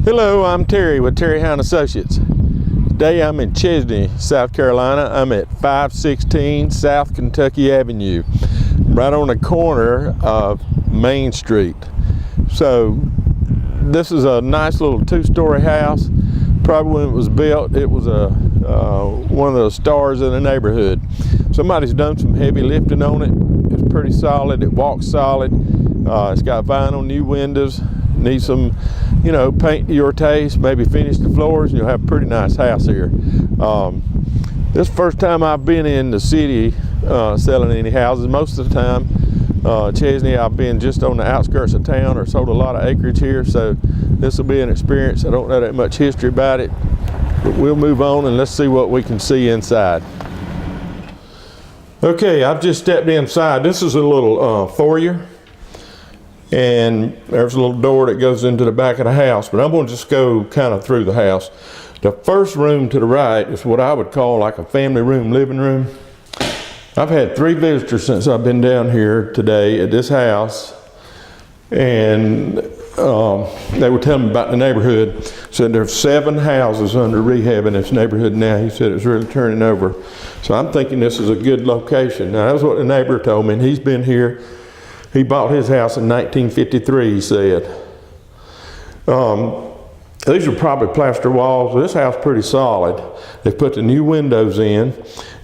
Hello, I'm Terry with Terry Hound Associates. Today I'm in Chesnee, South Carolina. I'm at 516 South Kentucky Avenue, right on the corner of Main Street. So this is a nice little two-story house. Probably when it was built, it was one of the stars in the neighborhood. Somebody's done some heavy lifting on it. It's pretty solid. It walks solid. It's got vinyl new windows. Needs some, paint to your taste, maybe finish the floors, and you'll have a pretty nice house here. This is the first time I've been in the city selling any houses. Most of the time, Chesnee, I've been just on the outskirts of town or sold a lot of acreage here, so this will be an experience. I don't know that much history about it, but we'll move on and let's see what we can see inside. Okay, I've just stepped inside. This is a little foyer. And there's a little door that goes into the back of the house, but I'm going to just go kind of through the house. The first room to the right is what I would call like a family room, living room. I've had 3 visitors since I've been down here today at this house, and they were telling me about the neighborhood. Said there's 7 houses under rehab in this neighborhood now. He said it's really turning over. So I'm thinking this is a good location. Now that's what the neighbor told me, and he's been here. He bought his house in 1953, he said. These are probably plaster walls. This house is pretty solid. They put the new windows in,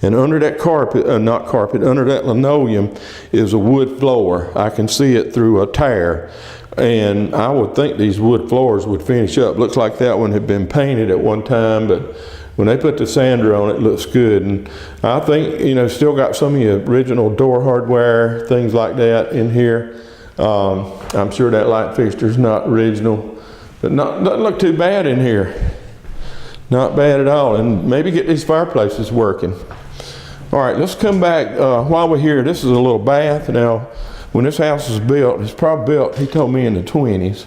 and under that carpet, under that linoleum is a wood floor. I can see it through a tear, and I would think these wood floors would finish up. Looks like that one had been painted at one time, but when they put the sander on, it looks good. And I think, still got some of your original door hardware, things like that in here. I'm sure that light fixture's not original, but doesn't look too bad in here. Not bad at all. And maybe get these fireplaces working. All right, let's come back. While we're here, this is a little bath. Now, when this house was built, it's probably built, he told me, in the 20s.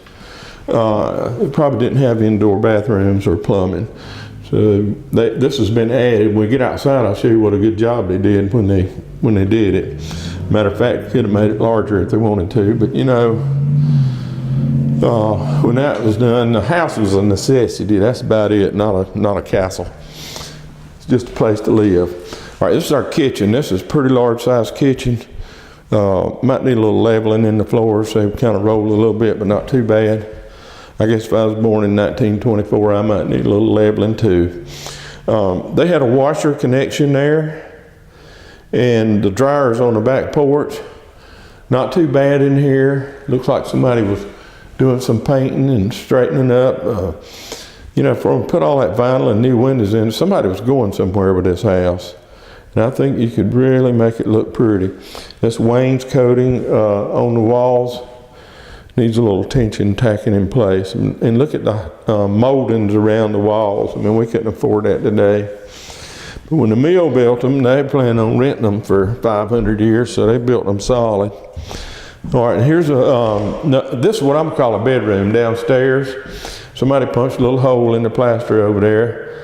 It probably didn't have indoor bathrooms or plumbing. So this has been added. When we get outside, I'll show you what a good job they did when they did it. Matter of fact, could have made it larger if they wanted to, but when that was done, the house was a necessity. That's about it, not a castle. It's just a place to live. All right, this is our kitchen. This is a pretty large size kitchen. Might need a little leveling in the floors, so kind of roll a little bit, but not too bad. I guess if I was born in 1924, I might need a little leveling too. They had a washer connection there, and the dryer's on the back porch. Not too bad in here. Looks like somebody was doing some painting and straightening up. For them to put all that vinyl and new windows in, somebody was going somewhere with this house. And I think you could really make it look pretty. This wainscoting on the walls needs a little attention tacking in place. And look at the moldings around the walls. I mean, we couldn't afford that today. But when the mill built them, they planned on renting them for 500 years, so they built them solid. All right, here's this is what I'm calling a bedroom downstairs. Somebody punched a little hole in the plaster over there.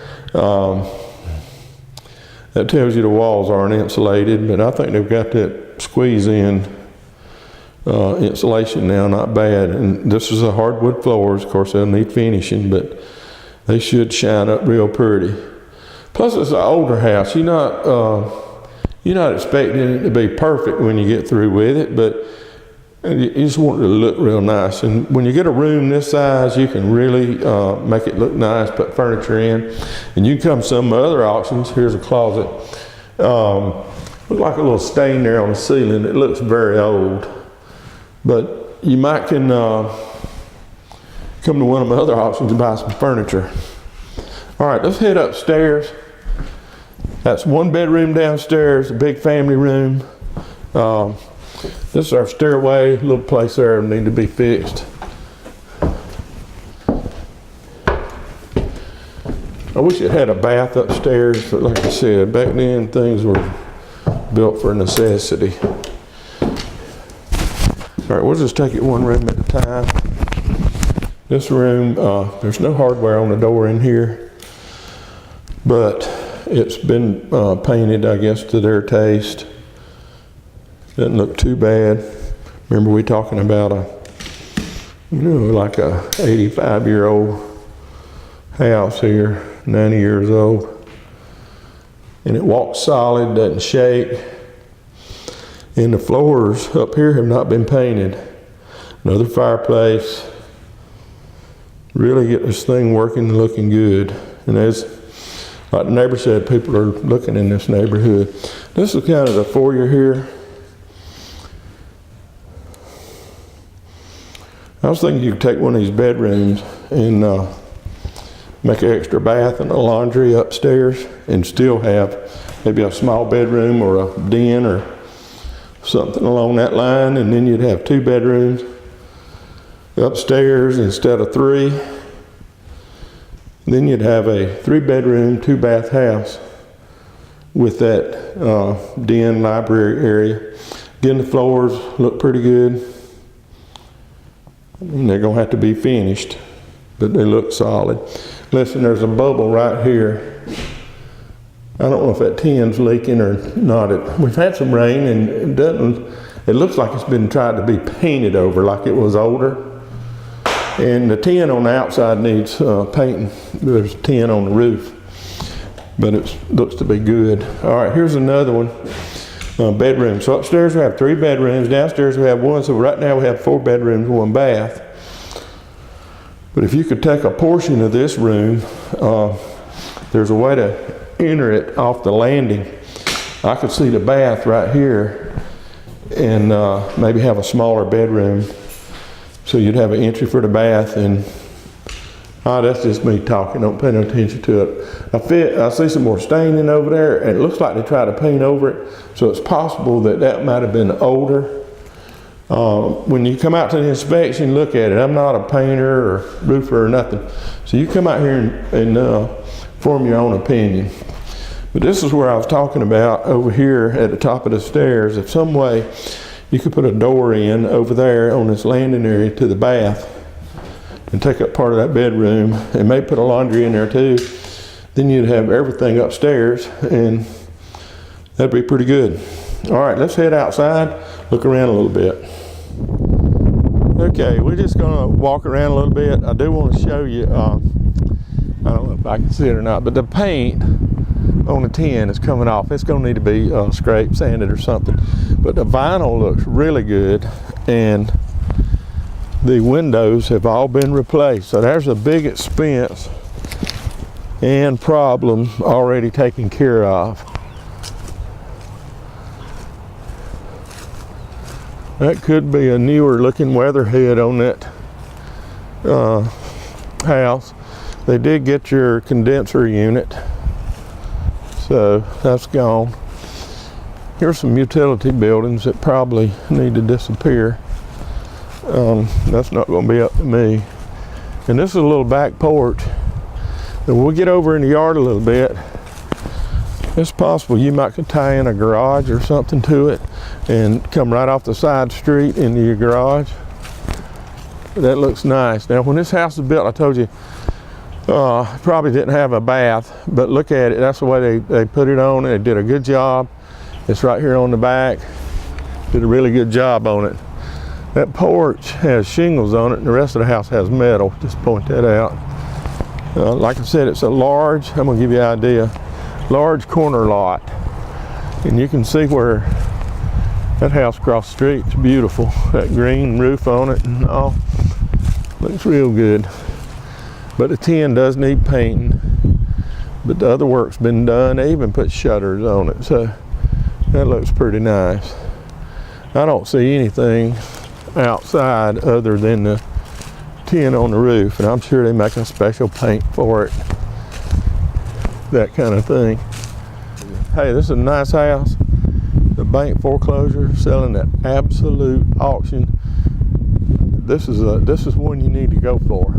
That tells you the walls aren't insulated, but I think they've got that squeeze-in insulation now, not bad. And this is a hardwood floors. Of course, they'll need finishing, but they should shine up real pretty. Plus, it's an older house. You're not expecting it to be perfect when you get through with it, but you just want it to look real nice. And when you get a room this size, you can really make it look nice, put furniture in. And you can come to some other auctions. Here's a closet. Looks like a little stain there on the ceiling. It looks very old. But you might can come to one of my other auctions and buy some furniture. All right, let's head upstairs. That's 1 bedroom downstairs, a big family room. This is our stairway, a little place there need to be fixed. I wish it had a bath upstairs, but like I said, back then things were built for necessity. All right, we'll just take it one room at a time. This room, there's no hardware on the door in here, but it's been painted, I guess, to their taste. Doesn't look too bad. Remember we talking about like a 85-year-old house here, 90 years old. And it walks solid, doesn't shake. And the floors up here have not been painted. Another fireplace. Really get this thing working and looking good. And as like the neighbor said, people are looking in this neighborhood. This is kind of the foyer here. I was thinking you could take one of these bedrooms and make an extra bath and a laundry upstairs and still have maybe a small bedroom or a den or something along that line, and then you'd have 2 bedrooms upstairs instead of 3. Then you'd have a 3-bedroom, 2-bath house with that den library area. Again, the floors look pretty good. And they're gonna have to be finished, but they look solid. Listen, there's a bubble right here. I don't know if that tin's leaking or not. We've had some rain and it looks like it's been tried to be painted over like it was older. And the tin on the outside needs painting. There's tin on the roof, but it looks to be good. All right, here's another one. Bedroom. So upstairs we have 3 bedrooms, downstairs we have 1, so right now we have 4 bedrooms, 1 bath. But if you could take a portion of this room, there's a way to enter it off the landing. I could see the bath right here and maybe have a smaller bedroom. So you'd have an entry for the bath, and that's just me talking, don't pay no attention to it. I see some more staining over there, and it looks like they tried to paint over it, so it's possible that might have been older. When you come out to the inspection, look at it. I'm not a painter or roofer or nothing, so you come out here and form your own opinion. But this is where I was talking about over here at the top of the stairs. If some way you could put a door in over there on this landing area to the bath and take up part of that bedroom and maybe put a laundry in there too, then you'd have everything upstairs and that'd be pretty good. All right, let's head outside, look around a little bit. Okay, we're just gonna walk around a little bit. I do want to show you, I don't know if I can see it or not, but the paint on the tin is coming off. It's going to need to be scraped, sanded or something. But the vinyl looks really good, and the windows have all been replaced. So there's a big expense and problem already taken care of. That could be a newer looking weatherhead on that house. They did get your condenser unit, so that's gone. Here's some utility buildings that probably need to disappear. That's not going to be up to me. And this is a little back porch. And we'll get over in the yard a little bit. It's possible you might could tie in a garage or something to it and come right off the side street into your garage. That looks nice. Now when this house was built, I told you, probably didn't have a bath, but look at it. That's the way they put it on. They did a good job. It's right here on the back. Did a really good job on it. That porch has shingles on it, and the rest of the house has metal. Just point that out. Like I said, it's a large, I'm gonna give you an idea, large corner lot. And you can see where that house across the street is beautiful. That green roof on it and all. Looks real good. But the tin does need painting. But the other work's been done. They even put shutters on it. So that looks pretty nice. I don't see anything outside other than the tin on the roof. And I'm sure they make a special paint for it. That kind of thing. Hey, this is a nice house. The bank foreclosure selling at absolute auction. This is one you need to go for.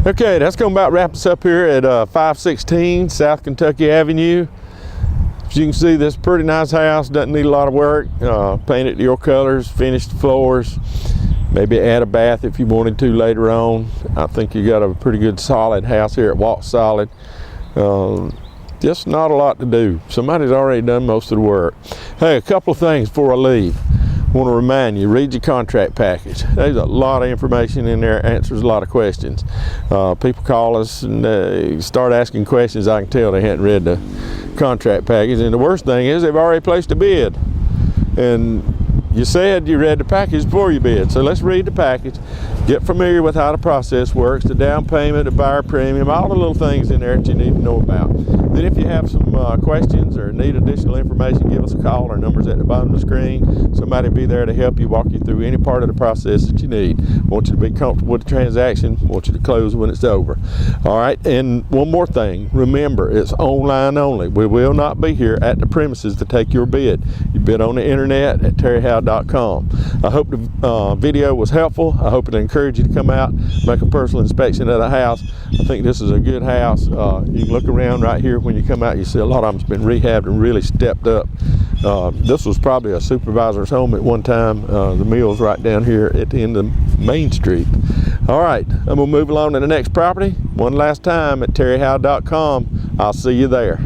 Okay, that's going to about wrap us up here at 516 South Kentucky Avenue. As you can see, this is a pretty nice house. Doesn't need a lot of work. Paint it to your colors, finish the floors, maybe add a bath if you wanted to later on. I think you got a pretty good solid house here at Walk Solid. Just not a lot to do. Somebody's already done most of the work. Hey, a couple of things before I leave. want to remind you, read your contract package. There's a lot of information in there, answers a lot of questions. People call us and start asking questions. I can tell they hadn't read the contract package, and the worst thing is they've already placed a bid. And you said you read the package before you bid, so let's read the package, get familiar with how the process works, the down payment, the buyer premium, all the little things in there that you need to know about. Then if you have some questions or need additional information, give us a call. Our number's at the bottom of the screen. Somebody will be there to help you, walk you through any part of the process that you need. Want you to be comfortable with the transaction, want you to close when it's over. All right, and one more thing, remember, it's online only. We will not be here at the premises to take your bid. You bid on the internet at terryhowe.com. I hope the video was helpful. I hope it encouraged you to come out, make a personal inspection of the house. I think this is a good house. You can look around right here. When you come out, you see a lot of them's been rehabbed and really stepped up. This was probably a supervisor's home at one time. The mill's right down here at the end of Main Street. All right, I'm gonna move along to the next property. One last time at terryhowe.com. I'll see you there.